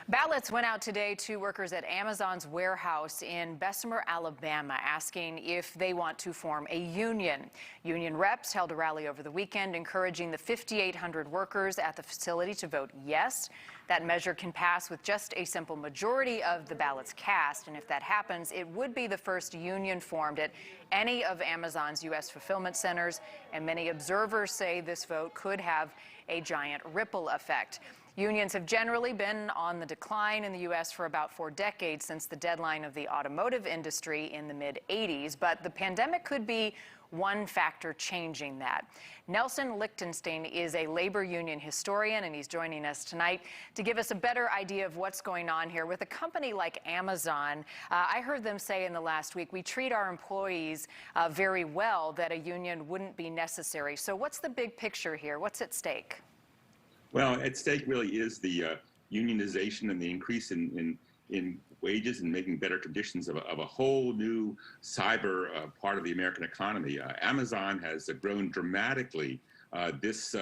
Ballots went out today to workers at Amazon's warehouse in Bessemer, Alabama, asking if they want to form a union. Union reps held a rally over the weekend encouraging the 5,800 workers at the facility to vote yes. That measure can pass with just a simple majority of the ballots cast, and if that happens, it would be the first union formed at any of Amazon's U.S. fulfillment centers, and many observers say this vote could have a giant ripple effect. Unions have generally been on the decline in the U.S. for about 4 decades since the deadline of the automotive industry in the mid-'80s, but the pandemic could be one factor changing that. Nelson Lichtenstein is a labor union historian, and he's joining us tonight to give us a better idea of what's going on here. With a company like Amazon, I heard them say in the last week, we treat our employees very well, that a union wouldn't be necessary. So what's the big picture here? What's at stake? Well, at stake really is the unionization and the increase in wages and making better conditions of a whole new cyber part of the American economy. Amazon has grown dramatically this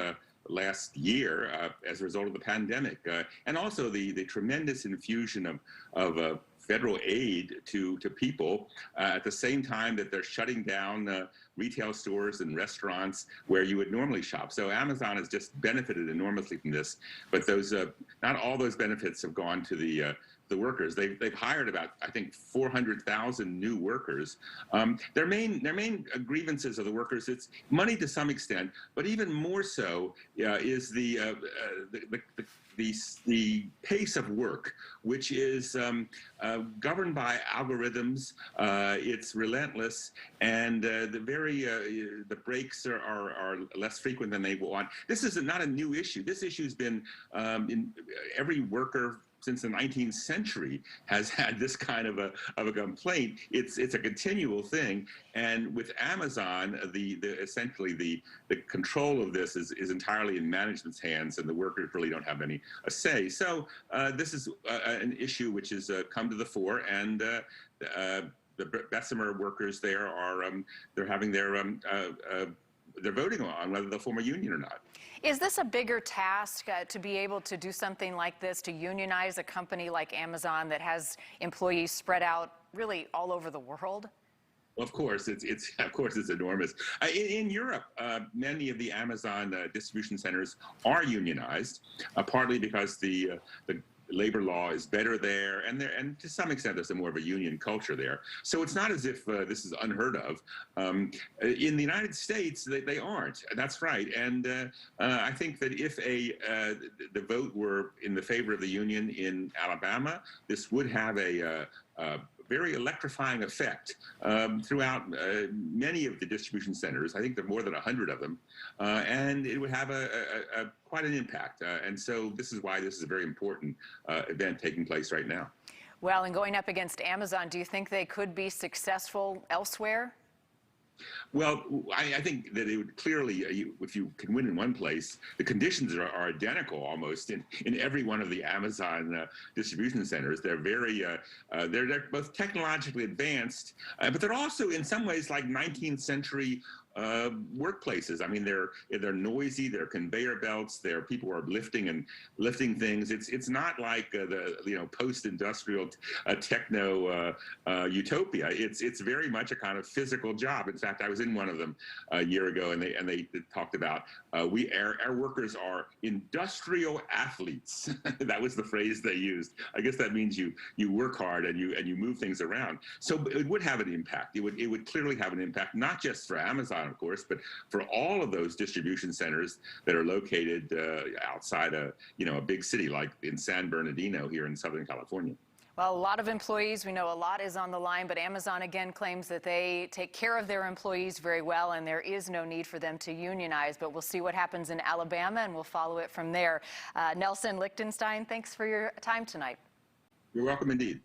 last year as a result of the pandemic, and also the tremendous infusion of federal aid to people at the same time that they're shutting down retail stores and restaurants where you would normally shop. So Amazon has just benefited enormously from this, but those not all those benefits have gone to the workers. They've hired about, I think, 400,000 new workers. Their main grievances of the workers, it's money to some extent, but even more so is the pace of work, which is governed by algorithms. It's relentless, and the breaks are less frequent than they want. This is not a new issue. This issue has been in every worker since the 19th century has had this kind of a complaint. It's a continual thing, and with Amazon, essentially the control of this is entirely in management's hands, and the workers really don't have any say. So this is an issue which has come to the fore, and the Bessemer workers there are they're having they're voting on whether they'll form a union or not. Is this a bigger task to be able to do something like this, to unionize a company like Amazon that has employees spread out really all over the world? Of course, it's enormous. In Europe, many of the Amazon distribution centers are unionized, partly because the labor law is better there, and to some extent there's more of a union culture there. So it's not as if this is unheard of. In the United States, they aren't. That's right. And I think that if the vote were in the favor of the union in Alabama, this would have a very electrifying effect throughout many of the distribution centers. I think there are more than 100 of them, and it would have quite an impact. And so this is why this is a very important event taking place right now. Well, and going up against Amazon, do you think they could be successful elsewhere? Well, I think that it would clearly, if you can win in one place, the conditions are identical almost in every one of the Amazon distribution centers. They're they're both technologically advanced, but they're also in some ways like 19th century workplaces. I mean, they're noisy. They're conveyor belts. People are lifting things. It's not like the post-industrial techno utopia. It's very much a kind of physical job. In fact, I was in one of them a year ago, and they talked about our workers are industrial athletes. That was the phrase they used. I guess that means you work hard and you move things around. So it would have an impact. It would clearly have an impact, not just for Amazon, of course, but for all of those distribution centers that are located outside a big city like in San Bernardino here in Southern California. Well, a lot of employees, we know a lot is on the line, but Amazon again claims that they take care of their employees very well, and there is no need for them to unionize. But we'll see what happens in Alabama, and we'll follow it from there. Nelson Lichtenstein, thanks for your time tonight. You're welcome indeed.